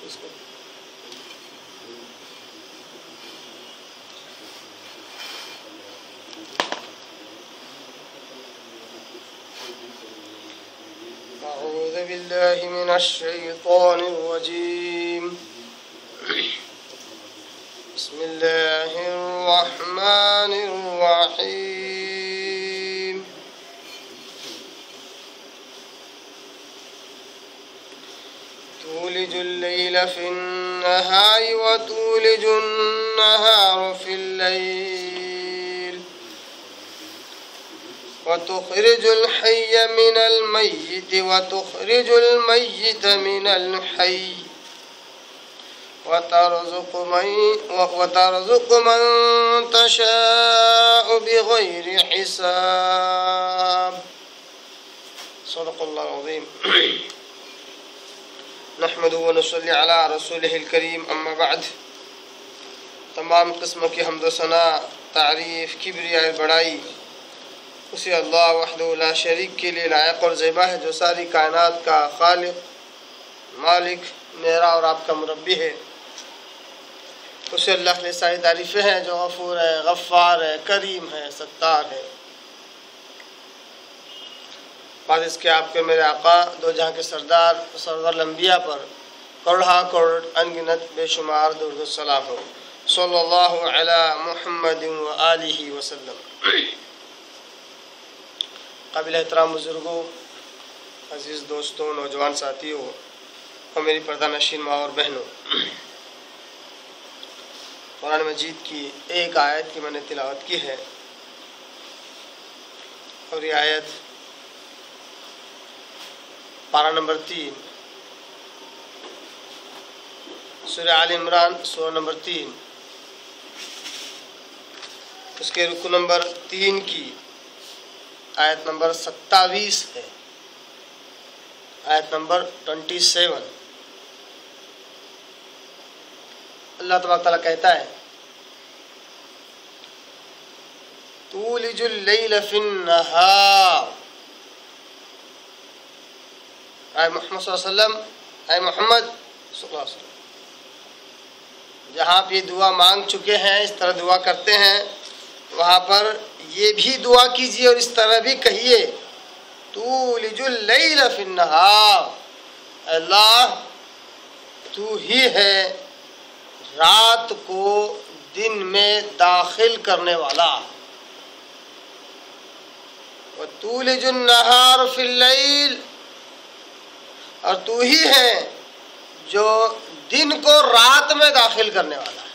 أعوذ بالله من الشيطان الرجيم. بسم الله الرحمن الرحيم. تولج الليل في النهار وتولج النهار في الليل وتخرج الحي من الميت وتخرج الميت من الحي وترزق من تشاء بغير حساب. صدق الله العظيم. نحمده ونصلي على رسوله الكريم. اما بعد. تمام قسم کی حمد و ثنا، تعریف، کبریاء، بڑائی اسی اللہ وحدہ لا شریک کے لیے لائق اور زیبا ہے، جو ساری کائنات کا خالق، مالک، میرا اور آپ کا مربی ہے. اسے اللہ کے لیے ساری تعریفیں ہیں جو غفور ہے، غفار ہے، کریم ہے، ستار ہے. بعد اس کے آپ کے میرے آقا، دو جہاں کے سردار، سرور الانبیاء پر کروڑہا کروڑ انگنت بے شمار درود و سلام ہو. صلی اللہ علی محمد و آلہ وسلم. قابل احترام بزرگوں، عزیز دوستوں، نوجوان ساتھیوں اور میری پردہ نشین ماں اور بہنوں، قرآن مجید کی ایک آیت کی میں نے تلاوت کی ہے، اور یہ آیت پارہ نمبر 3 سورہ آل عمران، سورہ نمبر 3، اس کے رکو نمبر 3 کی آیت نمبر 27 ہے. آیت نمبر 27. اللہ تبارک تعالیٰ کہتا ہے: تولج اللیل فی النہار. اے محمد صلی اللہ علیہ وسلم، اے محمد صلی اللہ علیہ وسلم، جہاں آپ یہ دعا مانگ چکے ہیں، اس طرح دعا کرتے ہیں، وہاں پر یہ بھی دعا کیجئے اور اس طرح بھی کہیے: تولج اللیل فی النہار. اللہ، تو ہی ہے رات کو دن میں داخل کرنے والا، وتولج النہار فی اللیل، اور تو ہی ہے جو دن کو رات میں داخل کرنے والا ہے،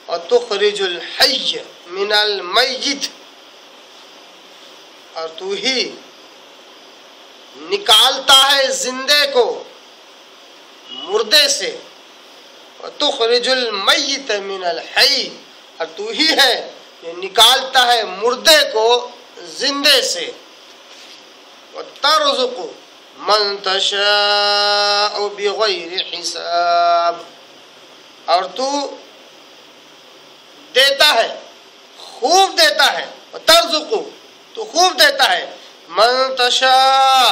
وتخرج الحی من المیت، اور تو ہی نکالتا ہے زندے کو مردے سے، وتخرج المیت من الحی، اور تو ہی ہے جو نکالتا ہے مردے کو زندے سے، وترزق من تشاء بغیر حساب، اور تو دیتا ہے، خوب دیتا ہے، وترزق، تو خوب دیتا ہے، من تشاء،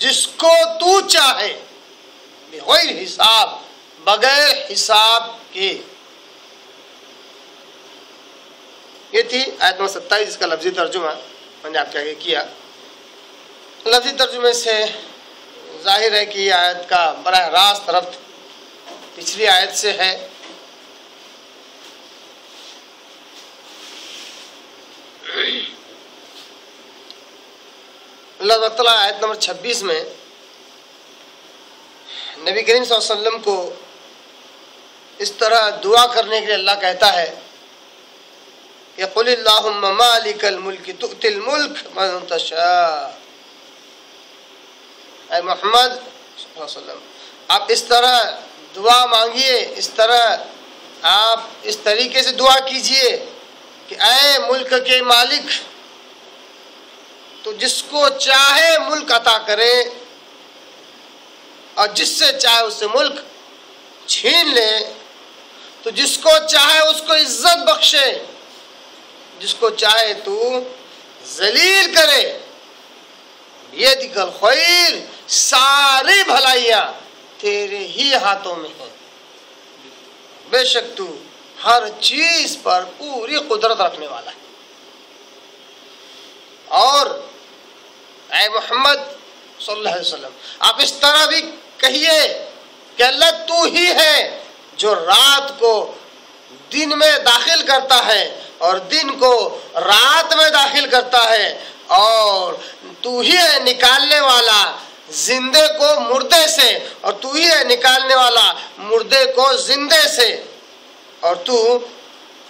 جس کو تو چاہے، بغیر حساب، بغیر حساب کے. یہ تھی آیت نمبر 27، اس کا لفظی ترجمہ میں نے آپ کے آگے کیا. لفظی ترجمے سے ظاہر ہے کہ یہ آیت کا براہ راست ربط پچھلی آیت سے ہے. اللہ تعالیٰ آیت نمبر 26 میں نبی کریم صلی اللہ علیہ وسلم کو اس طرح دعا کرنے کے لیے اللہ کہتا ہے کہ قل اللہم مالک الملک تؤتی الملک من تشاء. اے محمد صلی اللہ علیہ وسلم، آپ اس طرح دعا مانگیے، اس طرح آپ اس طریقے سے دعا کیجئے کہ اے ملک کے مالک، تو جس کو چاہے ملک عطا کرے اور جس سے چاہے اس سے ملک چھین لے، تو جس کو چاہے اس کو عزت بخشے، جس کو چاہے تو ذلیل کرے. بیدک الخیر، ساری بھلائیاں تیرے ہی ہاتھوں میں ہے، بے شک تو ہر چیز پر پوری قدرت رکھنے والا ہے۔ اور اے محمد صلی اللہ علیہ وسلم آپ اس طرح بھی کہیے کہ اللہ تو ہی ہے جو رات کو دن میں داخل کرتا ہے اور دن کو رات میں داخل کرتا ہے، اور تو ہی ہے نکالنے والا زندے کو مردے سے، اور تو ہی ہے نکالنے والا مردے کو زندے سے، اور تو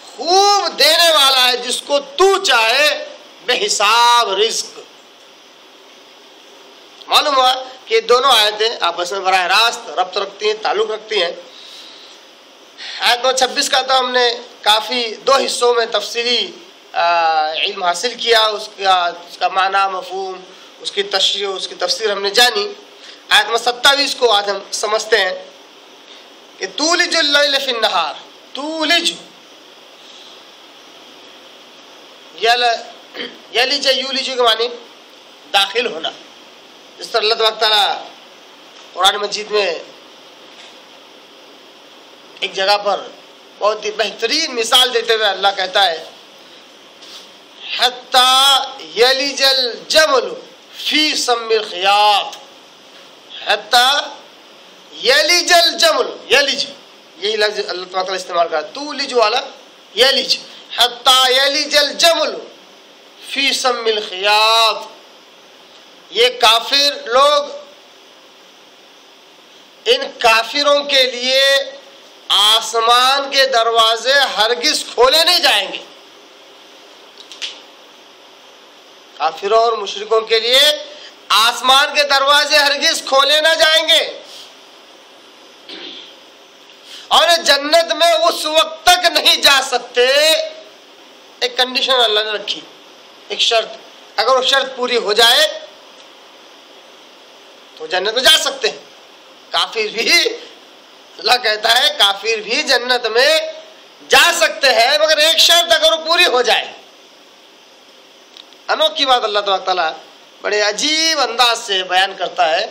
خوب دینے والا ہے جس کو تو چاہے بے حساب رزق۔ معلوم ہوا کہ دونوں آیتیں آپس میں براہ راست ربط رکھتی ہیں، تعلق رکھتی ہیں۔ آیت نمبر 26 کا تو ہم نے کافی 2 حصوں میں تفصیلی علم حاصل کیا، اس کا معنی، مفہوم، اس کی تشریح، اس کی تفسیر ہم نے جانی۔ آیت نمبر 27 کو آج ہم سمجھتے ہیں کہ تولج اللیل فی النہار، تولج یلج یولج کے معنی داخل ہونا، جس طرح اللہ تبارک تعالیٰ قرآن مجید میں ایک جگہ پر بہت ہی بہترین مثال دیتے ہوئے اللہ کہتا ہے حتی یلج الجمل فی سم الخیاط، حتی یلج الجمل، یلج یہی لفظ اللہ تعالیٰ استعمال کرا، تولج والا یلج، حتی یلج الجمل فی سم الخیاط۔ یہ کافر لوگ، ان کافروں کے لیے آسمان کے دروازے ہرگز کھولے نہیں جائیں گے۔ کافروں اور مشرکوں کے لیے آسمان کے دروازے ہرگز کھولے نہ جائیں گے، اور جنت میں اس وقت تک نہیں جا سکتے۔ ایک کنڈیشن اللہ نے رکھی، ایک شرط، اگر وہ شرط پوری ہو جائے تو جنت میں جا سکتے ہیں۔ کافر بھی، اللہ کہتا ہے کافر بھی جنت میں جا سکتے ہیں، مگر ایک شرط اگر وہ پوری ہو جائے۔ انوکھی بات اللہ تبارک تعالیٰ بڑے عجیب انداز سے بیان کرتا ہے،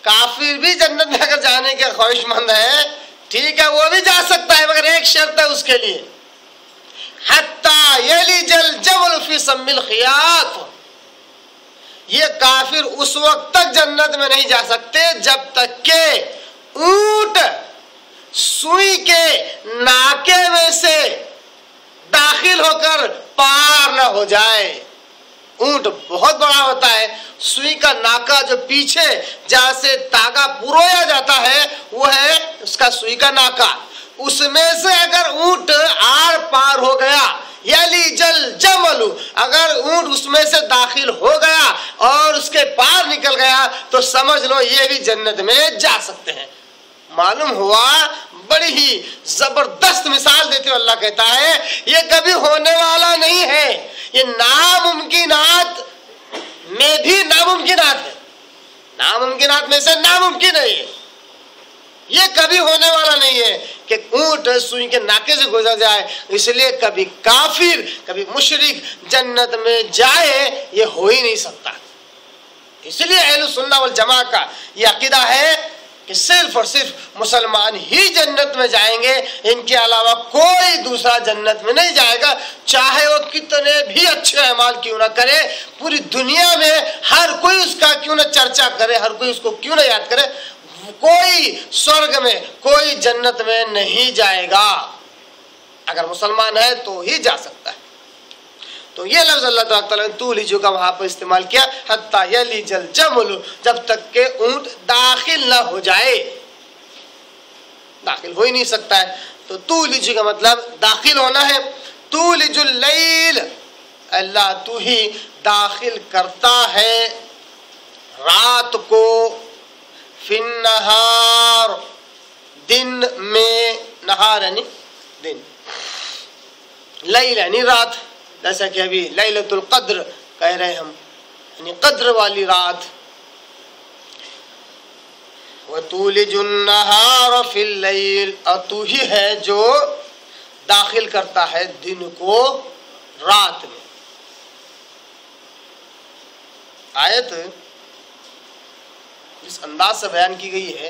کافر بھی جنت میں اگر جانے کے خواہش مند ہے، ٹھیک ہے وہ بھی جا سکتا ہے، مگر ایک شرط ہے اس کے لیے، حتی یلج الجمل فی سم الخیاط۔ یہ کافر اس وقت تک جنت میں نہیں جا سکتے جب تک کہ اونٹ سوئی کے ناکے میں سے داخل ہو کر پار نہ ہو جائے۔ اونٹ بہت بڑا ہوتا ہے، سوئی کا ناکا جو پیچھے جہاں سے تاگا پرویا جاتا ہے وہ ہے اس کا سوئی کا ناکا، اس میں سے اگر اونٹ آر پار ہو گیا، یلج الجمل، اگر اونٹ اس میں سے داخل ہو گیا اور اس کے پار نکل گیا تو سمجھ لو یہ بھی جنت میں جا سکتے ہیں۔ معلوم ہوا بڑی ہی زبردست مثال دیتے ہوئے اللہ کہتا ہے یہ کبھی ہونے والا نہیں ہے، یہ ناممکنات میں بھی ناممکنات ہے، ناممکنات میں سے ناممکن ہے، یہ کبھی ہونے والا نہیں ہے کہ اونٹ سوئی کے ناکے سے گزر جائے۔ اس لیے کبھی کافر، کبھی مشرک جنت میں جائے یہ ہو ہی نہیں سکتا۔ اس لیے اہل سنہ والجماعہ کا یہ عقیدہ ہے کہ صرف اور صرف مسلمان ہی جنت میں جائیں گے، ان کے علاوہ کوئی دوسرا جنت میں نہیں جائے گا، چاہے وہ کتنے بھی اچھے اعمال کیوں نہ کرے، پوری دنیا میں ہر کوئی اس کا کیوں نہ چرچا کرے، ہر کوئی اس کو کیوں نہ یاد کرے، کوئی سورگ میں، کوئی جنت میں نہیں جائے گا۔ اگر مسلمان ہے تو ہی جا سکتا ہے۔ تو یہ لفظ اللہ تعالیٰ نے تولج کا وہاں پر استعمال کیا، حتی یلج الجمل، جب تک کہ اونٹ داخل نہ ہو جائے، داخل ہو ہی نہیں سکتا ہے۔ تو تولج کا مطلب داخل ہونا ہے۔ تولج اللیل، اللہ تو ہی داخل کرتا ہے رات کو، فی النہار، دن میں، نہار یعنی دن، لیل یعنی رات، جیسا کہ ابھی لیلۃ القدر کہہ رہے ہم، یعنی قدر والی رات۔ وَتُولِجُ النَّهَارَ فِي اللَّيْلِ، اور تو ہی ہے جو داخل کرتا ہے دن کو رات میں۔ آیت جس انداز سے بیان کی گئی ہے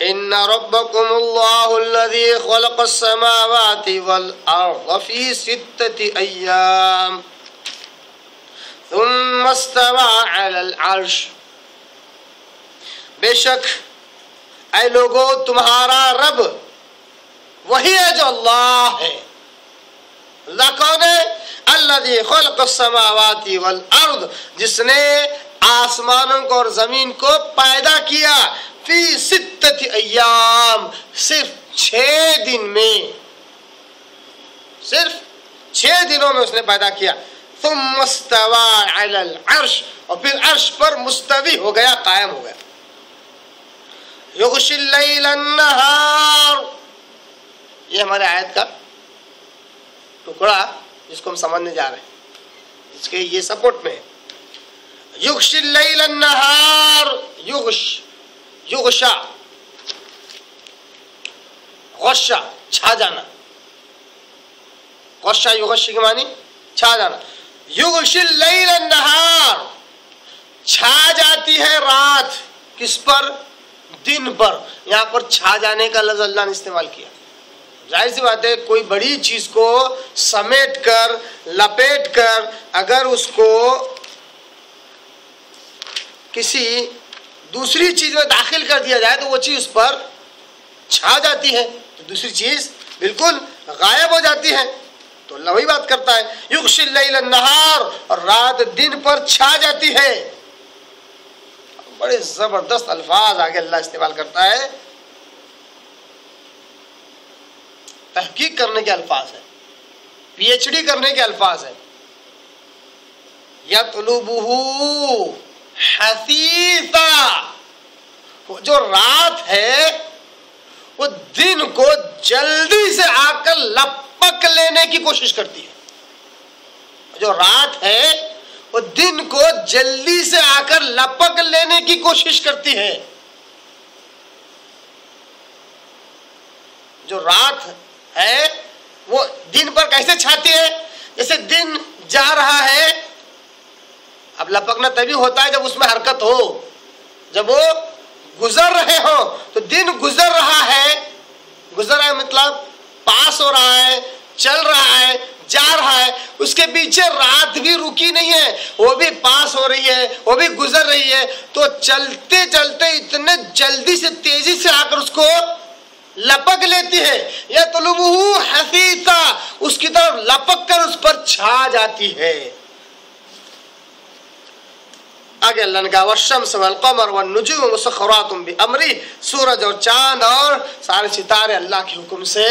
ان ربکم اللہ الذی خلق السماوات والارض فی 6 ایام ثم استوى علی العرش، بے شک اے لوگو تمہارا رب وہی ہے جو اللہ ہے۔ اللہ کون ہے؟ الذی خلق السماوات والارض، جس نے آسمانوں کو اور زمین کو پیدا کیا، فی 6 ایام، صرف 6 دن میں، صرف 6 دنوں میں اس نے پیدا کیا۔ ثم استوى علی العرش، اور پھر عرش پر مستوی ہو گیا، قائم ہو گیا۔ یغشی اللیل النہار، یہ ہمارے آیت کا ٹکڑا جس کو ہم سمجھنے جا رہے ہیں، اس کے یہ سپورٹ میں ہے۔ یغشی اللیل النہار، یغشا، غشا، چھا جانا، غشا یغشی کے معنی چھا جانا۔ یغشی اللیل النہار، چھا جاتی ہے رات، کس پر؟ دن پر۔ یہاں پر چھا جانے کا لفظ اللہ نے استعمال کیا۔ ظاہر سی بات ہے کوئی بڑی چیز کو سمیٹ کر، لپیٹ کر اگر اس کو کسی دوسری چیز میں داخل کر دیا جائے تو وہ چیز اس پر چھا جاتی ہے، تو دوسری چیز بالکل غائب ہو جاتی ہے۔ تو اللہ وہی بات کرتا ہے، یغشی اللیل النہار، اور رات دن پر چھا جاتی ہے۔ بڑے زبردست الفاظ آگے اللہ استعمال کرتا ہے، تحقیق کرنے کے الفاظ ہیں، پی ایچ ڈی کرنے کے الفاظ ہیں۔ یطلبہ حثیثا، جو رات ہے وہ دن کو جلدی سے آ کر لپک لینے کی کوشش کرتی ہے۔ جو رات ہے وہ دن کو جلدی سے آ کر لپک لینے کی کوشش کرتی ہے۔ جو رات ہے وہ دن پر کیسے چھاتی ہے؟ جیسے دن جا رہا ہے، اب لپکنا تبھی ہوتا ہے جب اس میں حرکت ہو، جب وہ گزر رہے ہو، تو دن گزر رہا ہے، گزر رہا ہے مطلب پاس ہو رہا ہے، چل رہا ہے، جا رہا ہے، اس کے پیچھے رات بھی رکی نہیں ہے، وہ بھی پاس ہو رہی ہے، وہ بھی گزر رہی ہے، تو چلتے چلتے اتنے جلدی سے تیزی سے آ کر اس کو لپک لیتی ہے۔ یطلبہ حثیثا، اس کی طرف لپک کر اس پر چھا جاتی ہے۔ آگے اللہ نے کہا والشمس والقمر والنجوم مسخرات بامرہ، سورج اور چاند اور سارے ستارے اللہ کے حکم سے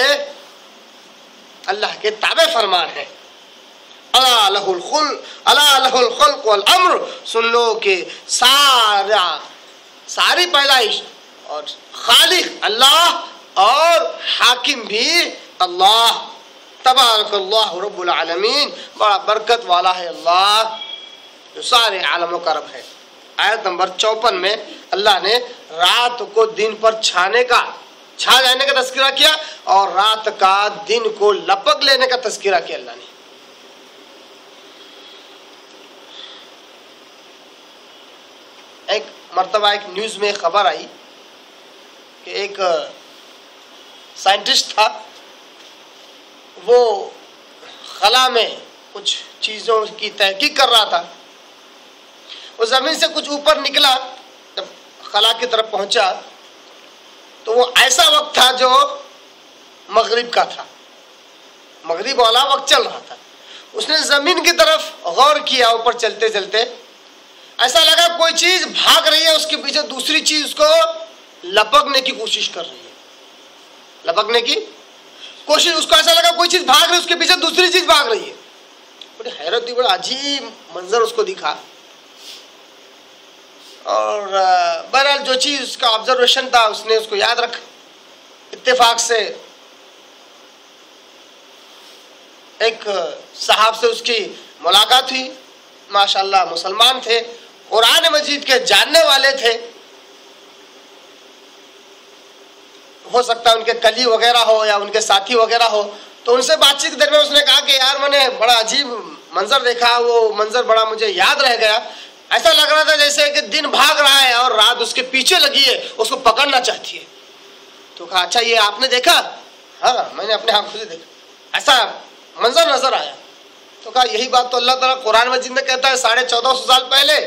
اللہ کے تابع فرمان ہیں۔ الا لہ الخلق والامر، سن لو کہ ساری پیدائش اور خالق اللہ اور حاکم بھی اللہ۔ تبارک اللہ رب العالمین، بڑا برکت والا ہے اللہ جو سارے عالموں کا رب ہے۔ آیت نمبر 54 میں اللہ نے رات کو دن پر چھا جانے کا تذکرہ کیا، اور رات کا دن کو لپک لینے کا تذکرہ کیا اللہ نے۔ ایک مرتبہ ایک نیوز میں خبر آئی کہ ایک سائنٹسٹ تھا، وہ خلا میں کچھ چیزوں کی تحقیق کر رہا تھا۔ وہ زمین سے کچھ اوپر نکلا، جب خلا کی طرف پہنچا تو وہ ایسا وقت تھا جو مغرب کا تھا، مغرب والا وقت چل رہا تھا۔ اس نے زمین کی طرف غور کیا، اوپر چلتے چلتے ایسا لگا کوئی چیز بھاگ رہی ہے، اس کے پیچھے دوسری چیز اس کو لپکنے کی کوشش کر رہی ہے، لپکنے کی کوشش، اس کو ایسا لگا کوئی چیز بھاگ رہی ہے، اس کے پیچھے دوسری چیز بھاگ رہی ہے۔ بڑی حیرت ہوئی، بڑا عجیب منظر اس کو دکھا، اور بہرحال جو چیز اس کا آبزرویشن تھا اس نے اس کو یاد رکھا۔ اتفاق سے ایک صاحب سے اس کی ملاقات ہوئی، ماشاءاللہ مسلمان تھے، قرآن مجید کے جاننے والے تھے، ہو سکتا ہے ان کے کلی وغیرہ ہو یا ان کے ساتھی وغیرہ ہو۔ تو ان سے بات چیت کے درمیان اس نے کہا کہ یار میں نے بڑا عجیب منظر دیکھا، وہ منظر بڑا مجھے یاد رہ گیا، ایسا لگ رہا تھا جیسے کہ دن بھاگ رہا ہے اور رات اس کے پیچھے لگی ہے، اس کو پکڑنا چاہتی ہے۔ تو کہا اچھا یہ آپ نے دیکھا؟ ہاں میں نے اپنے آنکھوں سے دیکھا، ایسا منظر نظر آیا۔ تو کہا یہی بات تو اللہ تعالیٰ قرآن مجید میں کہتا ہے 1450 سال پہلے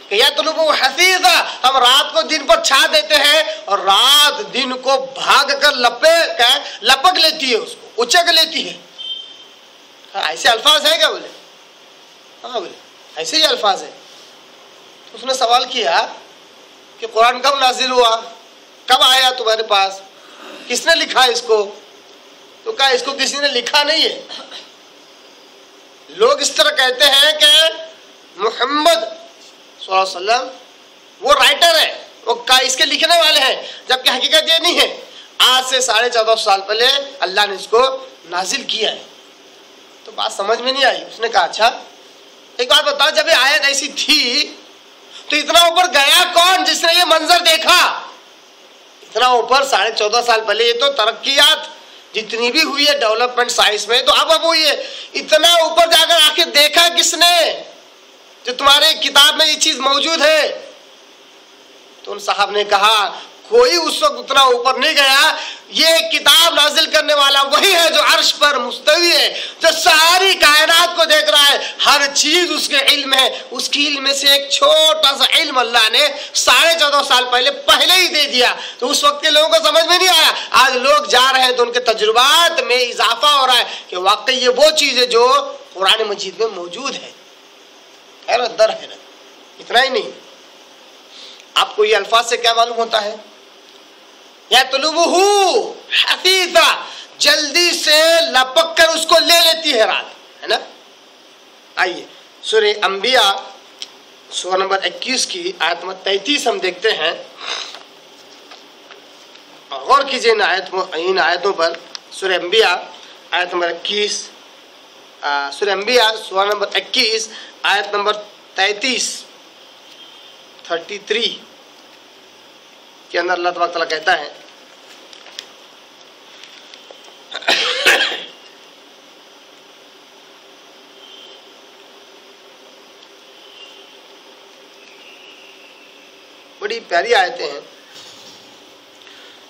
کہ یطلبہ حثیثا، ہم رات کو دن پر چھا دیتے ہیں اور رات دن کو بھاگ کر لپک لیتی ہے، اس کو اچک لیتی ہے۔ ایسے الفاظ ہیں کیا؟ بولے ہاں، بولے ایسے ہی الفاظ ہیں۔ تو اس نے سوال کیا کہ قرآن کب نازل ہوا، کب آیا تمہارے پاس، کس نے لکھا اس کو؟ تو کہا اس کو کسی نے لکھا نہیں ہے، لوگ اس طرح کہتے ہیں کہ محمد صلی اللہ علیہ وسلم وہ رائٹر ہے، وہ اس کے لکھنے والے ہیں، جبکہ حقیقت یہ نہیں ہے۔ آج سے 1450 سال پہلے اللہ نے اس کو نازل کیا ہے۔ تو بات سمجھ میں نہیں آئی۔ اس نے کہا اچھا ایک بات بتاؤ، جب یہ آیت ایسی تھی تو اتنا اوپر گیا کون جس نے یہ منظر دیکھا؟ اتنا اوپر 1450 سال پہلے، یہ تو ترقیات جتنی بھی ہوئی ہے ڈیولپمنٹ سائنس میں تو اب ہوئی ہے، اتنا اوپر جا کر آخر دیکھا کس نے جو تمہارے کتاب میں یہ چیز موجود ہے؟ تو ان صاحب نے کہا کوئی اس وقت اتنا اوپر نہیں گیا، یہ کتاب نازل کرنے والا وہی ہے جو عرش پر مستوی ہے، جو ساری کائنات کو دیکھ رہا ہے، ہر چیز اس کے علم ہے۔ اس کی علم میں سے ایک چھوٹا سا علم اللہ نے 1450 سال پہلے ہی دے دیا، تو اس وقت کے لوگوں کو سمجھ میں نہیں آیا۔ آج لوگ جا رہے ہیں تو ان کے تجربات میں اضافہ ہو رہا ہے کہ واقعی یہ وہ چیز ہے جو قرآن مجید میں موجود ہے۔ حیرت در حیرت۔ اتنا ہی نہیں، آپ کو یہ الفاظ سے کیا معلوم ہوتا ہے؟ یطلبہ حثیثا، جلدی سے لپک کر اس کو لے لیتی ہے رات، ہے نا؟ آئیے سورہ انبیاء سورہ نمبر 21 کی آیت نمبر 33 ہم دیکھتے ہیں، غور کیجئے ان آیتوں پر۔ سورہ انبیاء آیت نمبر 21، سورہ انبیاء سورہ نمبر 21 آیت نمبر 33 کے اندر اللہ تبارک تعالیٰ کہتا ہے بڑی پیاری آیتیں ہیں۔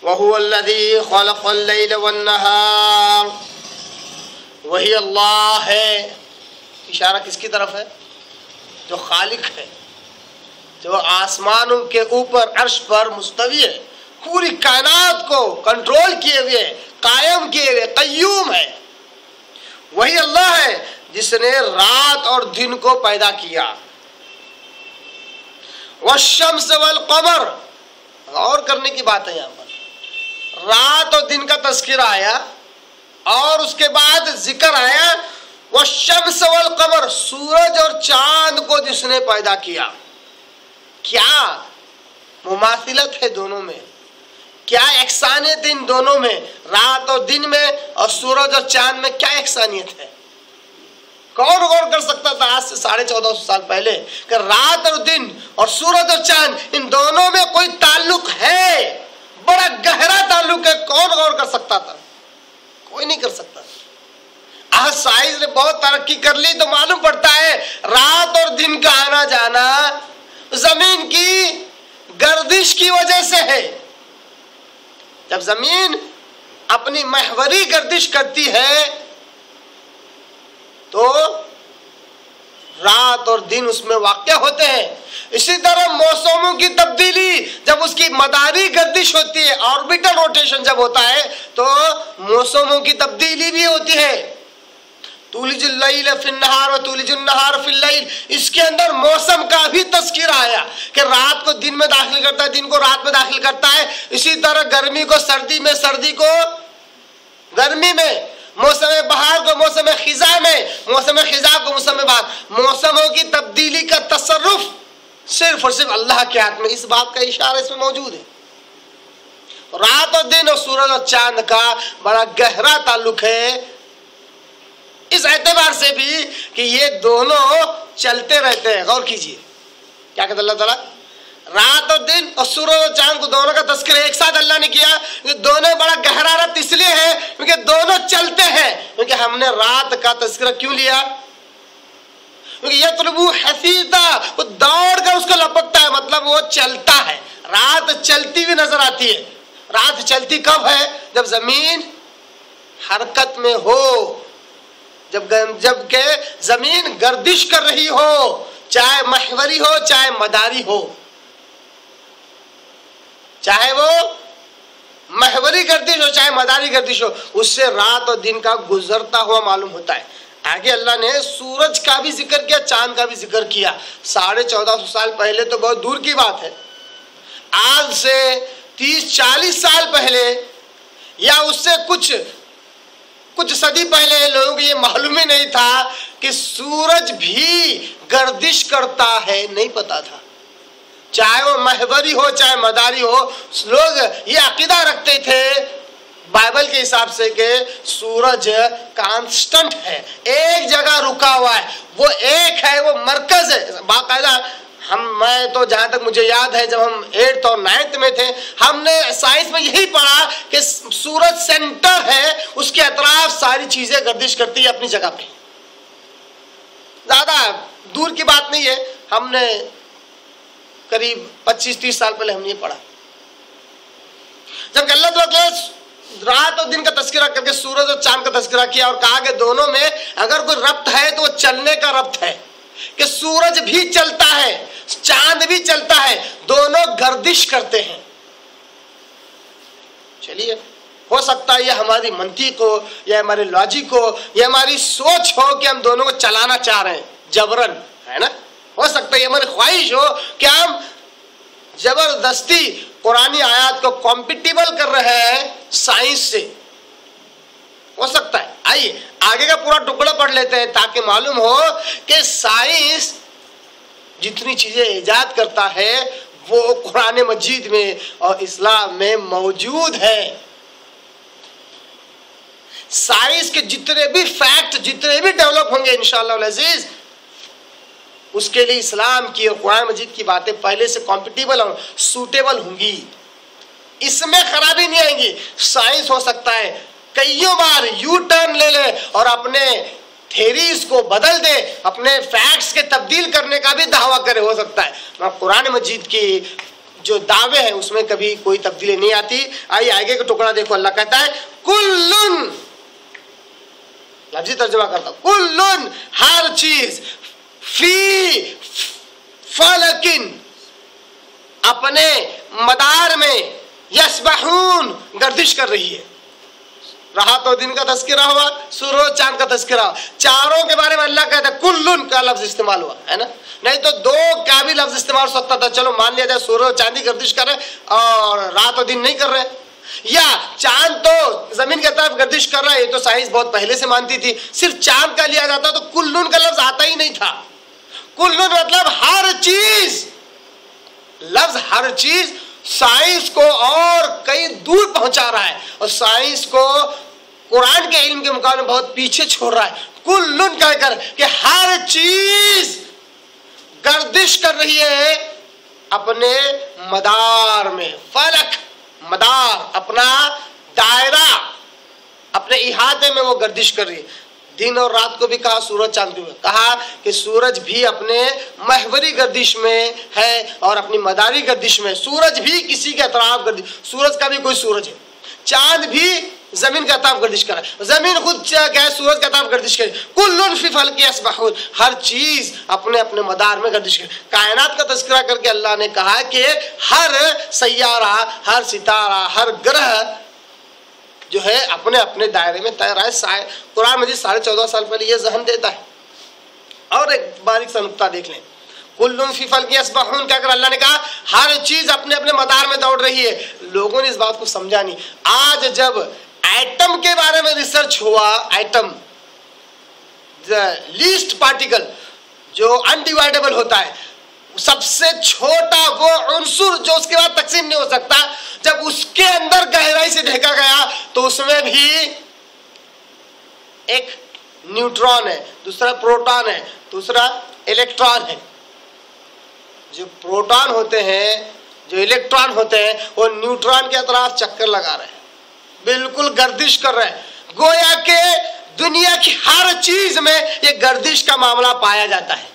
وَهُوَ الَّذِي خَلَقَ اللَّيْلَ وَالنَّهَارَ، وہی اللہ ہے۔ اشارہ کس کی طرف ہے؟ جو خالق ہے، جو آسمانوں کے اوپر عرش پر مستوی ہے، پوری کائنات کو کنٹرول کیے ہوئے، قائم کیے ہوئے، قیوم ہے۔ وہی اللہ ہے جس نے رات اور دن کو پیدا کیا۔ والشمس والقمر، غور کرنے کی بات ہے یہاں پر، رات اور دن کا تذکرہ آیا اور اس کے بعد ذکر آیا والشمس والقمر، سورج اور چاند کو جس نے پیدا کیا۔ کیا مماثلت ہے دونوں میں، کیا یکسانیت ان دونوں میں، رات اور دن میں اور سورج اور چاند میں کیا یکسانیت ہے؟ کون غور کر سکتا تھا آج سے 1450 سال پہلے کہ رات اور دن اور سورج اور چاند ان دونوں میں کوئی تعلق ہے، بڑا گہرا تعلق ہے؟ کون غور کر سکتا تھا؟ کوئی نہیں کر سکتا۔ آج سائنس نے بہت ترقی کر لی تو معلوم پڑتا ہے رات اور دن کا آنا جانا زمین کی گردش کی وجہ سے ہے۔ جب زمین اپنی محوری گردش کرتی ہے تو رات اور دن اس میں واقع ہوتے ہیں۔ اسی طرح موسموں کی تبدیلی جب اس کی مداری گردش ہوتی ہے، آربیٹل روٹیشن جب ہوتا ہے تو موسموں کی تبدیلی بھی ہوتی ہے۔ تولج اللیل فی النہار و تولج النہار فی اللیل، اس کے اندر موسم کا بھی تذکرہ آیا کہ رات کو دن میں داخل کرتا ہے، دن کو رات میں داخل کرتا ہے۔ اسی طرح گرمی کو سردی میں، سردی کو گرمی میں، موسم بہار کو موسم خزاں میں، موسم خزاں کو موسم بہار۔ موسموں کی تبدیلی کا تصرف صرف اور صرف اللہ کے ہاتھ میں، اس بات کا اشارہ اس میں موجود ہے۔ رات اور دن اور سورج اور چاند کا بڑا گہرا تعلق ہے، اس اعتبار سے بھی کہ یہ دونوں چلتے رہتے ہیں۔ غور کیجئے کیا کہتا اللہ تعالیٰ، رات اور دن اور سورج اور چاند کو دونوں کا تذکرہ ایک ساتھ اللہ نے کیا۔ یہ دونوں بڑا گہرا ربط اس لیے ہے کیونکہ دونوں چلتے ہیں۔ کیونکہ ہم نے رات کا تذکرہ کیوں لیا؟ کیونکہ یطلبہ حثیثا، وہ دوڑ کر اس کو لپکتا ہے، مطلب وہ چلتا ہے۔ رات چلتی ہوئی نظر آتی ہے، رات چلتی کب ہے؟ جب زمین حرکت میں ہو، جب کہ زمین گردش کر رہی ہو، چاہے محوری ہو چاہے مداری ہو، چاہے وہ محوری گردش ہو چاہے مداری گردش ہو، اس سے رات اور دن کا گزرتا ہوا معلوم ہوتا ہے۔ آگے اللہ نے سورج کا بھی ذکر کیا، چاند کا بھی ذکر کیا۔ 1450 سال پہلے تو بہت دور کی بات ہے، آج سے 30-40 سال پہلے یا اس سے کچھ صدی پہلے لوگوں کو یہ معلوم ہی نہیں تھا کہ سورج بھی گردش کرتا ہے، نہیں پتا تھا، چاہے وہ محوری ہو چاہے مداری ہو۔ لوگ یہ عقیدہ رکھتے تھے بائبل کے حساب سے کہ سورج کانسٹنٹ ہے، ایک جگہ رکا ہوا ہے، وہ ایک ہے، وہ مرکز ہے۔ باقاعدہ میں تو جہاں تک مجھے یاد ہے جب ہم 8th اور 9th میں تھے، ہم نے سائنس میں یہی پڑھا کہ سورج سینٹر ہے، اس کے اطراف ساری چیزیں گردش کرتی ہے اپنی جگہ پہ۔ زیادہ دور کی بات نہیں ہے، ہم نے قریب 25-30 سال پہلے ہم نے یہ پڑھا۔ جب کہ اللہ تعالیٰ رات اور دن کا تذکرہ کر کے سورج اور چاند کا تذکرہ کیا اور کہا کہ دونوں میں اگر کوئی ربط ہے تو وہ چلنے کا ربط ہے، کہ سورج بھی چلتا ہے چاند بھی چلتا ہے، دونوں گردش کرتے ہیں۔ چلیے، ہو سکتا ہے یہ ہماری منطق ہو یا ہمارے لاجک ہو یا ہماری سوچ ہو کہ ہم دونوں کو چلانا چاہ رہے ہیں جبرن، ہے نا؟ ہو سکتا ہے یہ ہماری خواہش ہو کہ ہم زبردستی قرآنی آیات کو کمپیٹیبل کر رہے ہیں سائنس سے، ہو سکتا ہے۔ آئیے آگے کا پورا ٹکڑا پڑھ لیتے ہیں تاکہ معلوم ہو کہ سائنس جتنی چیزیں ایجاد کرتا ہے وہ قرآن مجید میں اور اسلام میں موجود ہے۔ سائنس کے جتنے بھی فیکٹ جتنے بھی ڈیولپ ہوں گے انشاءاللہ العزیز، اس کے لیے اسلام کی اور قرآن مجید کی باتیں پہلے سے کمپیٹیبل اور سوٹیبل ہوں گی، اس میں خرابی نہیں آئیں گی۔ سائنس ہو سکتا ہے کئیوں بار یو ٹرن لے لے اور اپنے تھیریز کو بدل دے، اپنے فیکٹس کے تبدیل کرنے کا بھی دعویٰ کرے، ہو سکتا ہے، مگر قرآن مجید کی جو دعوے ہیں اس میں کبھی کوئی تبدیلی نہیں آتی۔ آئیے آگے کا ٹکڑا دیکھو، اللہ کہتا ہے کلن، لفظی ترجمہ کرتا ہوں، کلن ہر چیز، فی فلکن اپنے مدار میں، یسبحون گردش کر رہی ہے۔ رات اور دن کا تذکرہ ہوا، سورج چاند کا تذکرہ ہوا، چاروں کے بارے میں اللہ کہتا ہے کلن کا لفظ استعمال ہوا ہے نا، نہیں تو دو کا بھی لفظ استعمال ہو سکتا تھا، چلو مان لیا جائے سورج اور چاند ہی گردش کر رہے اور رات اور دن نہیں کر رہے، یا چاند تو زمین کی طرف گردش کر رہا ہے، یہ تو سائنس بہت پہلے سے مانتی تھی، صرف چاند کا لیا جاتا تو کلن کا لفظ آتا ہی نہیں تھا۔ کلن مطلب ہر چیز، لفظ ہر چیز سائنس کو اور کئی دور پہنچا رہا ہے اور سائنس کو قرآن کے علم کے مقابلے میں بہت پیچھے چھوڑ رہا ہے۔ کلن کہہ کر کہ ہر چیز گردش کر رہی ہے اپنے مدار میں، فلک مدار، اپنا دائرہ، اپنے احاطے میں وہ گردش کر رہی ہے۔ دن اور رات کو بھی کہا، سورج چاند کو بھی کہا کہ سورج بھی اپنے محوری گردش میں ہے اور اپنی مداری گردش میں، سورج بھی کسی کے اطراف گردش، سورج کا بھی کوئی سورج ہے، چاند بھی زمین کا طرف گردش کر رہا ہے، زمین خود کیا ہے سورج کا طرف گردش کر رہی ہے، کلن فی فلک یسبحون، ہر چیز اپنے اپنے مدار میں گردش کر رہی ہے۔ کائنات کا تذکرہ کر کے اللہ نے کہا کہ ہر سیارہ، ہر ستارہ، ہر گرہ جو ہے اپنے اپنے دائرے میں تیر ہے۔ قرآن مجید 14.5 سال پہلے یہ ذہن دیتا ہے۔ اور ایک باریک سا نقطہ دیکھ لیں، کلن فی فلک یسبحون کہہ کر اللہ نے کہا ہر چیز اپنے اپنے مدار میں دوڑ رہی ہے۔ لوگوں نے اس بات کو سمجھا نہیں۔ آج جب ایٹم کے بارے میں ریسرچ ہوا، ایٹم لیسٹ پارٹیکل جو انڈیوائڈیبل ہوتا ہے، سب سے چھوٹا وہ عنصر جو اس کے بعد تقسیم نہیں ہو سکتا، جب اس کے اندر گہرائی سے دیکھا گیا تو اس میں بھی ایک نیوٹران ہے، دوسرا پروٹون ہے، دوسرا الیکٹران ہے۔ جو پروٹون ہوتے ہیں، جو الیکٹران ہوتے ہیں، وہ نیوٹران کے اطراف چکر لگا رہے ہیں، بالکل گردش کر رہے ہیں۔ گویا کہ دنیا کی ہر چیز میں یہ گردش کا معاملہ پایا جاتا ہے۔